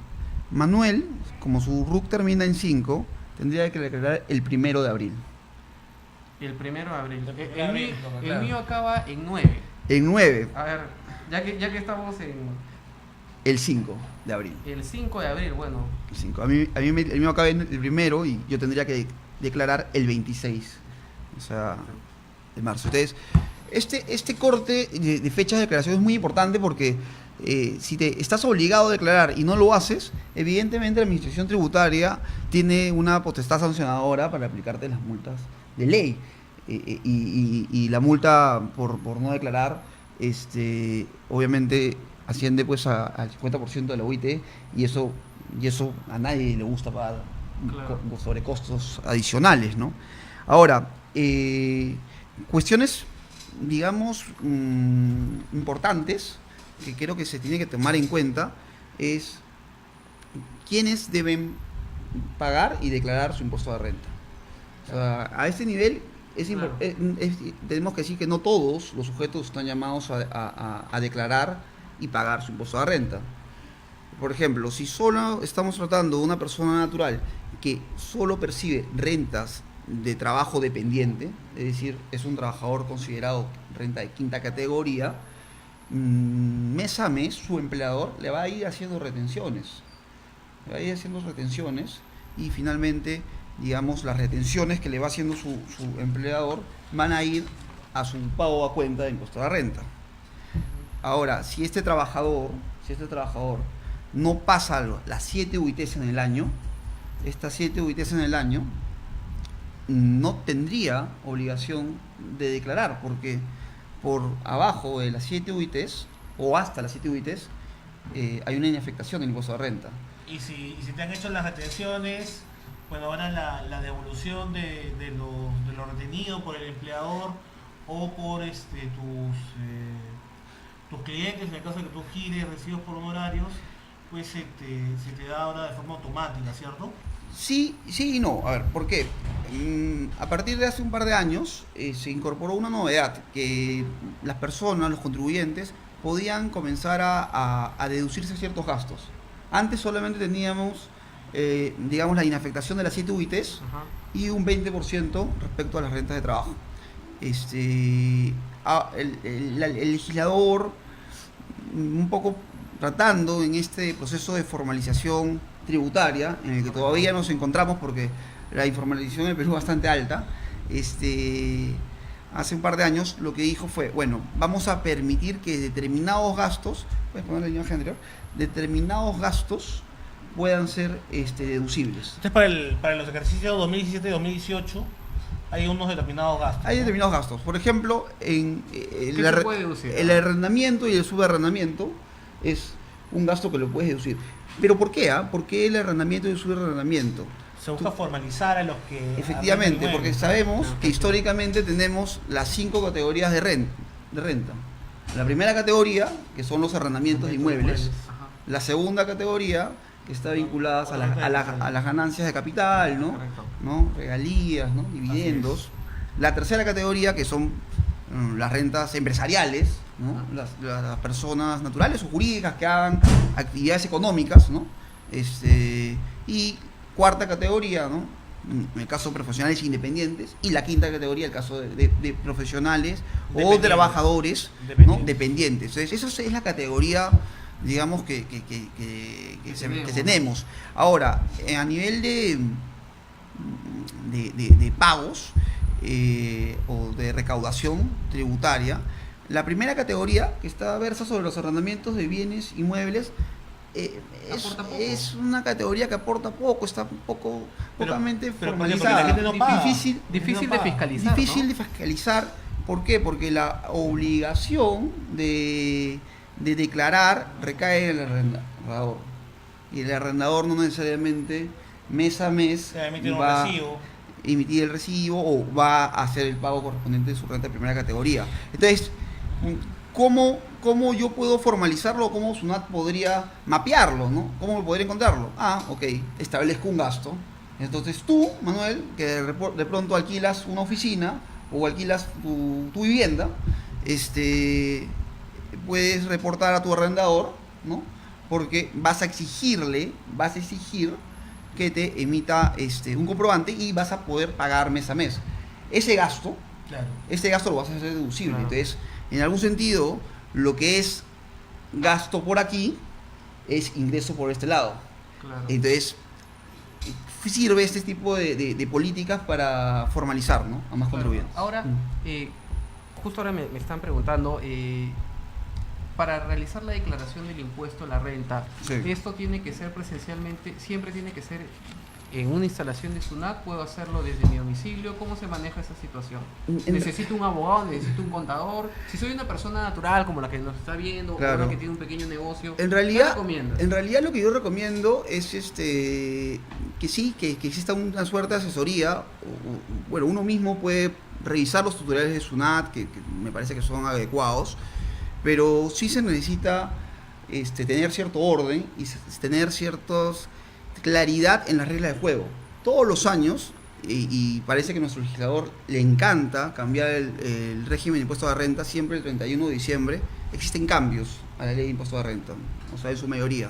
Manuel, como su RUC termina en 5, tendría que declarar el 1 de abril. El 1 de abril. El primero de El abril, mío- lo que el claro. mío acaba en 9. En 9, A ver, ya que estamos en el 5 de abril. el 5 de abril, bueno, El 5. El mío acaba en el 1 y yo tendría que declarar el 26, o sea, de marzo. Entonces, este corte de fechas de declaración es muy importante porque si te estás obligado a declarar y no lo haces, evidentemente la administración tributaria tiene una potestad sancionadora para aplicarte las multas de ley. Y la multa por no declarar, obviamente asciende pues al 50% de la UIT y eso a nadie le gusta pagar Claro. sobrecostos adicionales, ¿no? Ahora, cuestiones, digamos, importantes que creo que se tiene que tomar en cuenta es quiénes deben pagar y declarar su impuesto de renta. O sea, a este nivel Claro. tenemos que decir que no todos los sujetos están llamados a declarar y pagar su impuesto de renta. Por ejemplo, si solo estamos tratando de una persona natural que solo percibe rentas de trabajo dependiente, es decir, es un trabajador considerado renta de quinta categoría, mes a mes su empleador le va a ir haciendo retenciones. Le va a ir haciendo retenciones y finalmente, digamos, las retenciones que le va haciendo su empleador van a ir a su pago a cuenta de impuesto a la renta. Ahora, si este trabajador no pasa las 7 UITs en el año, estas 7 UITs en el año, no tendría obligación de declarar, porque por abajo de las 7 UITs o hasta las 7 UITs hay una inafectación del impuesto de renta. Y si te han hecho las retenciones, bueno, ahora la devolución de lo retenido por el empleador o por tus clientes, en el caso de que tú gires recibos por honorarios, pues se te da ahora de forma automática, ¿cierto? Sí y no. A ver, ¿por qué? A partir de hace un par de años se incorporó una novedad, que las personas, los contribuyentes, podían comenzar a deducirse ciertos gastos. Antes solamente teníamos, digamos, la inafectación de las 7 UITs Ajá. y un 20% respecto a las rentas de trabajo. El legislador, un poco tratando en este proceso de formalización tributaria, en el que todavía nos encontramos porque la informalización en el Perú es bastante alta, hace un par de años lo que dijo fue, bueno, vamos a permitir que determinados gastos, puedes poner la imagen anterior, determinados gastos puedan ser deducibles. Entonces, para los ejercicios 2017 y 2018 hay unos determinados gastos. Hay ¿no? determinados gastos. Por ejemplo, ¿Qué se puede deducir? el arrendamiento y el subarrendamiento es un gasto que lo puedes deducir. ¿Pero por qué? ¿Por qué el arrendamiento y el subarrendamiento? Se busca formalizar a los que... Efectivamente, arrendan porque inmuebles. sabemos que históricamente tenemos las 5 categorías de renta. La primera categoría, que son los arrendamientos de inmuebles. Ajá. La segunda categoría, que está vinculada a las ganancias de capital, ¿no? Correcto. ¿No? Regalías, ¿no? Dividendos. La tercera categoría, que son las rentas empresariales, ¿no? Las personas naturales o jurídicas que hagan actividades económicas, ¿no? Y cuarta categoría, ¿no? En el caso de profesionales independientes, y la quinta categoría, el caso de profesionales o Dependientes. trabajadores, ¿no? Dependientes. Dependientes. Entonces, esa es la categoría, digamos, que tenemos. Ahora, a nivel de pagos o de recaudación tributaria, la primera categoría, que versa sobre los arrendamientos de bienes inmuebles, Aporta poco. es una categoría que aporta poco, está pocamente pero formalizada. la gente no paga. Difícil, Difícil No de paga. fiscalizar. difícil ¿no? de fiscalizar. ¿Por qué? Porque la obligación de declarar recae en el arrendador. Y el arrendador no necesariamente mes a mes Se va a emitir un va recibo. a emitir el recibo o va a hacer el pago correspondiente de su renta de primera categoría. Entonces, ¿cómo yo puedo formalizarlo? ¿Cómo SUNAT podría mapearlo? ¿No? ¿Cómo podría encontrarlo? Ok, establezco un gasto. Entonces tú, Manuel, que de pronto alquilas una oficina o alquilas tu vivienda, puedes reportar a tu arrendador, ¿no? Porque vas a exigir que te emita un comprobante y vas a poder pagar mes a mes. Ese gasto lo vas a hacer deducible. Claro. Entonces, en algún sentido, lo que es gasto por aquí es ingreso por este lado. Claro. Entonces, sirve este tipo de políticas para formalizar, ¿no? A más Claro. contribuyentes. Ahora, justo ahora me están preguntando, para realizar la declaración del impuesto a la renta, Sí. ¿esto tiene que ser presencialmente, siempre tiene que ser en una instalación de SUNAT? ¿Puedo hacerlo desde mi domicilio? ¿Cómo se maneja esa situación? ¿Necesito un abogado? ¿Necesito un contador? Si soy una persona natural como la que nos está viendo, Claro. o una que tiene un pequeño negocio, En ¿qué realidad, recomiendas? lo que yo recomiendo es que sí, que exista una suerte de asesoría. Bueno, uno mismo puede revisar los tutoriales de SUNAT, que me parece que son adecuados, pero sí se necesita tener cierto orden y tener cierta claridad en las reglas de juego. Todos los años, y parece que a nuestro legislador le encanta cambiar el régimen de impuesto de renta, siempre el 31 de diciembre existen cambios a la ley de impuesto de renta, o sea, en su mayoría.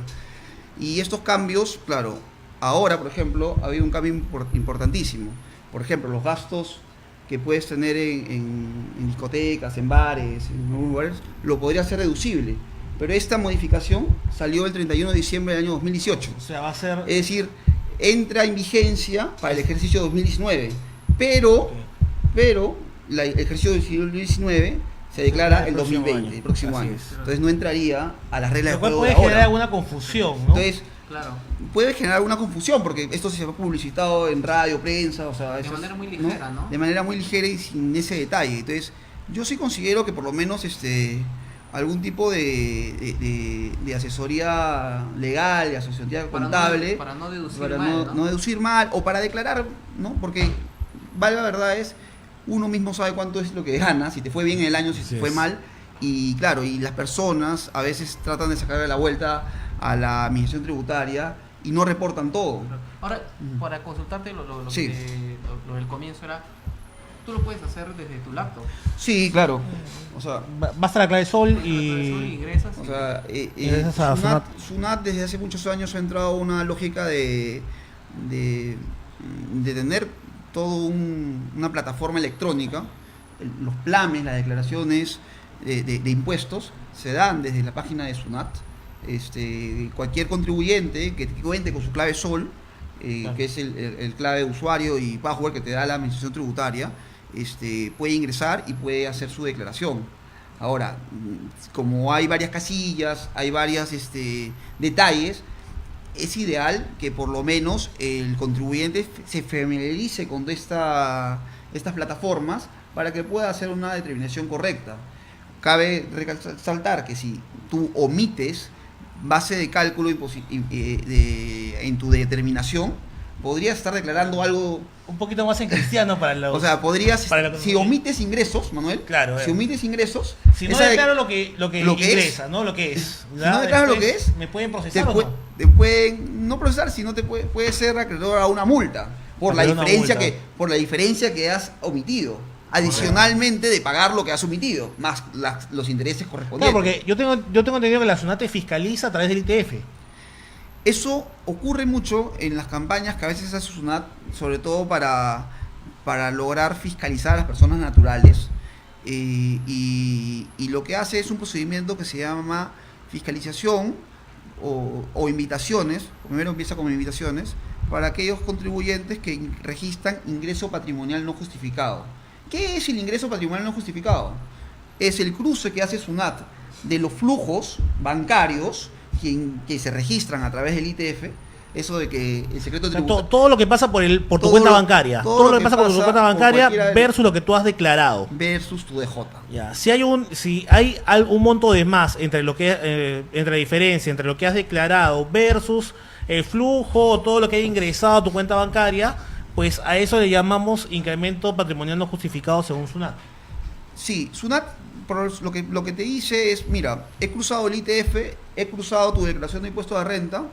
Y estos cambios, claro, ahora, por ejemplo, ha habido un cambio importantísimo. Por ejemplo, los gastos que puedes tener en discotecas, en bares, en lugares, lo podría hacer deducible. Pero esta modificación salió el 31 de diciembre del año 2018. O sea, va a ser... Es decir, entra en vigencia para el ejercicio 2019. Pero el ejercicio 2019 se declara el próximo 2020, año. el próximo Así año. es. Entonces no entraría a las reglas Lo de cual juego puede de generar ahora. alguna confusión, ¿no? Entonces, Claro. puede generar alguna confusión porque esto se ha publicitado en radio, prensa, o sea, De eso manera muy ligera, ¿no? De manera muy ligera y sin ese detalle. Entonces, yo sí considero que por lo menos algún tipo de asesoría legal, de asesoría contable, Para no deducir para mal, ¿no? no deducir mal o para declarar, ¿no? Porque vale, la verdad es, uno mismo sabe cuánto es lo que gana, si te fue bien en el año, si Así te fue es. mal. Y claro, y las personas a veces tratan de sacarle la vuelta a la administración tributaria y no reportan todo. Ahora, para consultarte lo Sí. lo del comienzo era, tú lo puedes hacer desde tu laptop. Sí, claro. O sea, Basta la clave sol Solo y... ingresas o sea, Gracias a SUNAT desde hace muchos años ha entrado a una lógica de tener todo una plataforma electrónica. Los planes, las declaraciones de impuestos se dan desde la página de SUNAT. Cualquier contribuyente que cuente con su clave SOL, Claro. que es el clave de usuario y password que te da la administración tributaria, puede ingresar y puede hacer su declaración. Ahora, como hay varias casillas, hay varios detalles, es ideal que por lo menos el contribuyente se familiarice con estas plataformas para que pueda hacer una determinación correcta. Cabe resaltar que si tú omites base de cálculo en tu determinación, podrías estar declarando algo. Un poquito más en cristiano para los... O sea, podrías, para los- si omites ingresos, Manuel, Claro, si omites ingresos, Si no esa de- declaro lo que lo que ingresa, es. ¿no? Lo que es. Si no declaras lo que es, ¿me pueden te, procesar o pue- no? te pueden no procesar, sino puede ser acreedor a una multa por la Acreedor a una diferencia multa. por la diferencia que has omitido, adicionalmente de pagar lo que has omitido, más los intereses Claro, correspondientes. porque yo tengo entendido que la SUNAT te fiscaliza a través del ITF. Eso ocurre mucho en las campañas que a veces hace SUNAT, sobre todo para lograr fiscalizar a las personas naturales. Y lo que hace es un procedimiento que se llama fiscalización o invitaciones. Primero empieza con invitaciones para aquellos contribuyentes que registran ingreso patrimonial no justificado. ¿Qué es el ingreso patrimonial no justificado? Es el cruce que hace SUNAT de los flujos bancarios que se registran a través del ITF, eso de que el secreto O sea, tributario... todo lo que pasa por tu Todo cuenta lo- bancaria. todo Todo lo lo que que pasa por tu pasa cuenta por bancaria cualquiera de- versus lo que tú has declarado. versus tu DJ. Ya, si hay un monto de más entre entre la diferencia entre lo que has declarado versus el flujo, todo lo que haya ingresado a tu cuenta bancaria, pues a eso le llamamos incremento patrimonial no justificado según SUNAT. Sí, SUNAT lo que te dice es, mira, he cruzado el ITF, he cruzado tu declaración de impuesto de renta,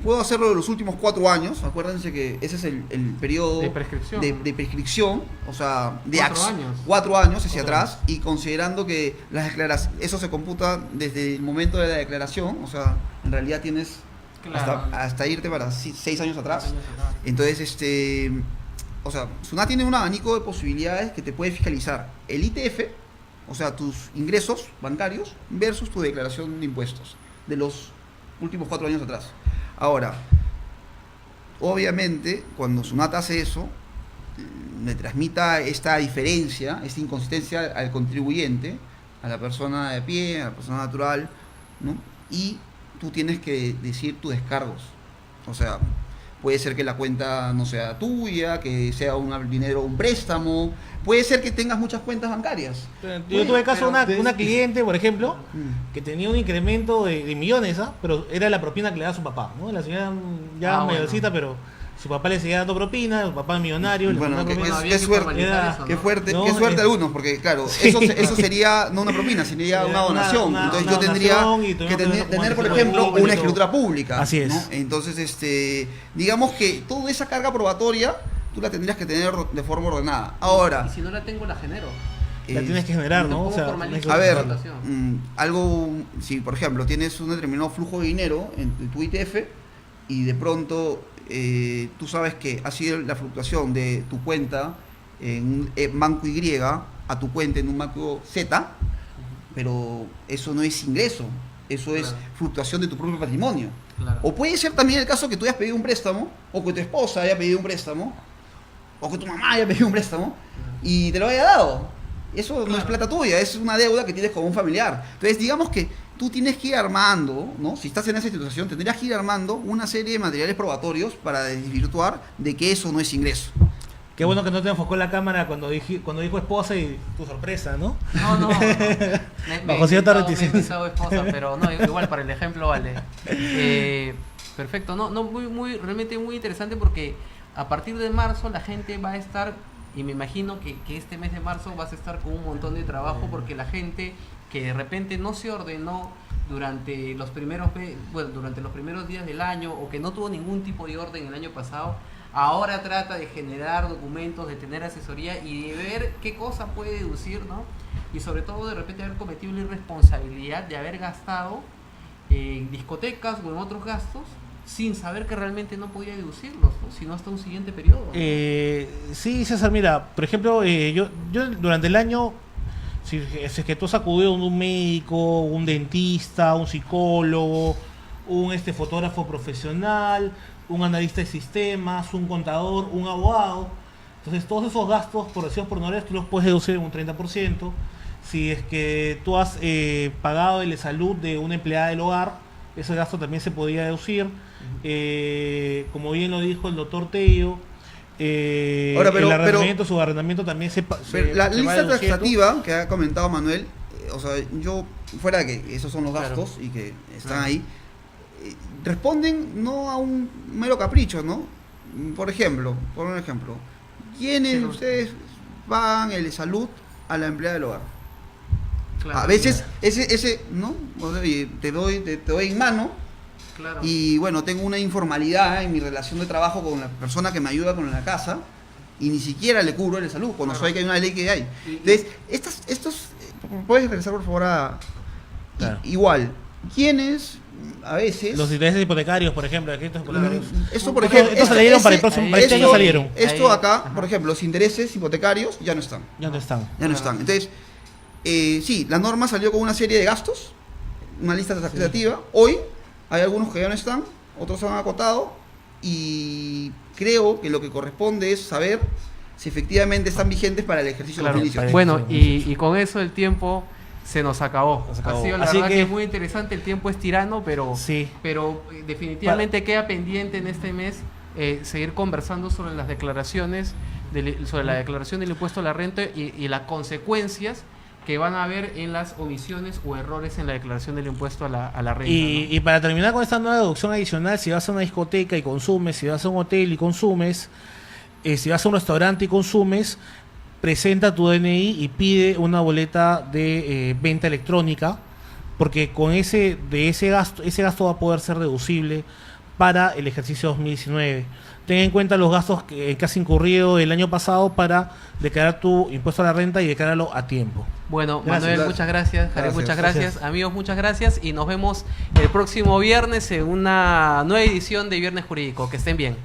puedo hacerlo de los últimos 4 años, acuérdense que ese es el periodo De prescripción. de prescripción, o sea, de 4 años. 4 años hacia 4 atrás, y considerando que eso se computa desde el momento de la declaración, o sea, en realidad tienes Claro. hasta irte para 6 años atrás. Años atrás. Entonces, o sea, SUNAT tiene un abanico de posibilidades que te puede fiscalizar. El ITF, o sea, tus ingresos bancarios versus tu declaración de impuestos de los últimos 4 años atrás. Ahora, obviamente, cuando SUNAT hace eso, le transmita esta diferencia, esta inconsistencia al contribuyente, a la persona de pie, a la persona natural, ¿no? Y tú tienes que decir tus descargos. O sea, puede ser que la cuenta no sea tuya, que sea un dinero, un préstamo, puede ser que tengas muchas cuentas bancarias. Yo tuve caso pero una cliente, por ejemplo, Mm. que tenía un incremento de millones, pero era la propina que le daba a su papá, ¿no? La señora ya Ah, mayorcita, pero su papá le seguía dando propina, su papá es millonario, le Bueno, mandaba que propina. había qué que suerte, formalizar era- eso, ¿no? qué fuerte, No, qué suerte es- algunos, porque claro, Sí. eso sería no una propina, sería Sería una donación. una Entonces donación yo tendría y que tuvimos que tener, tener por como ejemplo, público. una escritura pública. Así es. ¿no? Entonces, digamos que toda esa carga probatoria tú la tendrías que tener de forma ordenada. Ahora, Y si no la tengo, la genero. La eh, tienes que generar, ¿no? ¿Cómo O sea, formalizas? tienes a que- ver, Explotación. si por ejemplo tienes un determinado flujo de dinero en tu ITF y de pronto tú sabes que ha sido la fluctuación de tu cuenta en un banco Y a tu cuenta en un banco Z, pero eso no es ingreso, eso es Claro. fluctuación de tu propio patrimonio. Claro. O puede ser también el caso que tú hayas pedido un préstamo, o que tu esposa haya pedido un préstamo, o que tu mamá haya pedido un préstamo y te lo haya dado. Eso no es Claro. plata tuya, es una deuda que tienes con un familiar. Entonces, digamos que tú tienes que ir armando, ¿no? Si estás en esa situación, tendrías que ir armando una serie de materiales probatorios para desvirtuar de que eso no es ingreso. Qué bueno que no te enfocó la cámara cuando dijo esposa y tu sorpresa, ¿no? No. Bajo cierta me he reticencia. inventado esposa, pero no, igual para el ejemplo vale. Perfecto, realmente muy interesante porque a partir de marzo la gente va a estar, y me imagino que este mes de marzo vas a estar con un montón de trabajo porque la gente que de repente no se ordenó durante los primeros días del año o que no tuvo ningún tipo de orden el año pasado, ahora trata de generar documentos, de tener asesoría y de ver qué cosa puede deducir, ¿no? Y sobre todo de repente haber cometido la irresponsabilidad de haber gastado en discotecas o en otros gastos sin saber que realmente no podía deducirlos, ¿no? Sino hasta un siguiente periodo, ¿no? Sí, César, mira, por ejemplo, yo durante el año, si es que tú has acudido a un médico, un dentista, un psicólogo, un fotógrafo profesional, un analista de sistemas, un contador, un abogado, entonces todos esos gastos por decisión por honorarios tú los puedes deducir en un 30%. Si es que tú has pagado el de salud de una empleada del hogar, ese gasto también se podía deducir. Como bien lo dijo el doctor Tello, Ahora, pero- el arrendamiento, subarrendamiento también Pero la se va lista deduciendo. taxativa que ha comentado Manuel, o sea, yo, fuera de que esos son los Claro. gastos y que están Claro. ahí, responden no a un mero capricho, ¿no? Por un ejemplo, ¿quiénes Sí, de no. ustedes pagan el de salud a la empleada del hogar? Claro, A veces ese ¿no? O sea, y te doy en mano claro. y bueno, tengo una informalidad en mi relación de trabajo con la persona que me ayuda con la casa y ni siquiera le cubro el de salud, cuando Claro. sabe que hay una ley que hay. Y- Entonces, estos ¿puedes regresar por favor Claro. igual, ¿quiénes a veces Los intereses hipotecarios, por ejemplo, de créditos hipotecarios. esto por Estos ejemplo, salieron para el ese- próximo, ahí- para este año esto- salieron. Esto Ahí- acá, ajá. por ejemplo, los intereses hipotecarios ya no están. Ya no están. Ya no están. Entonces, sí, la norma salió con una serie de gastos, una lista taxativa. Hoy hay algunos que ya no están, otros se han acotado y creo que lo que corresponde es saber si efectivamente están vigentes para el ejercicio Claro. 2018. Bueno, y con eso el tiempo Se nos acabó. Nos acabó. Ha sido la Así verdad que- que es muy interesante, el tiempo es tirano, pero, Sí. pero definitivamente queda pendiente en este mes seguir conversando sobre las declaraciones, sobre la declaración del impuesto a la renta y las consecuencias que van a haber en las omisiones o errores en la declaración del impuesto a la renta. Y para terminar con esta nueva deducción adicional, si vas a una discoteca y consumes, si vas a un hotel y consumes, si vas a un restaurante y consumes, presenta tu DNI y pide una boleta de venta electrónica, porque con ese gasto va a poder ser deducible para el ejercicio 2019. Ten en cuenta los gastos que has incurrido el año pasado para declarar tu impuesto a la renta y declararlo a tiempo. Bueno, Gracias. Manuel, muchas gracias. Jared, Gracias. muchas gracias. Amigos, muchas gracias. Y nos vemos el próximo viernes en una nueva edición de Viernes Jurídico. Que estén bien.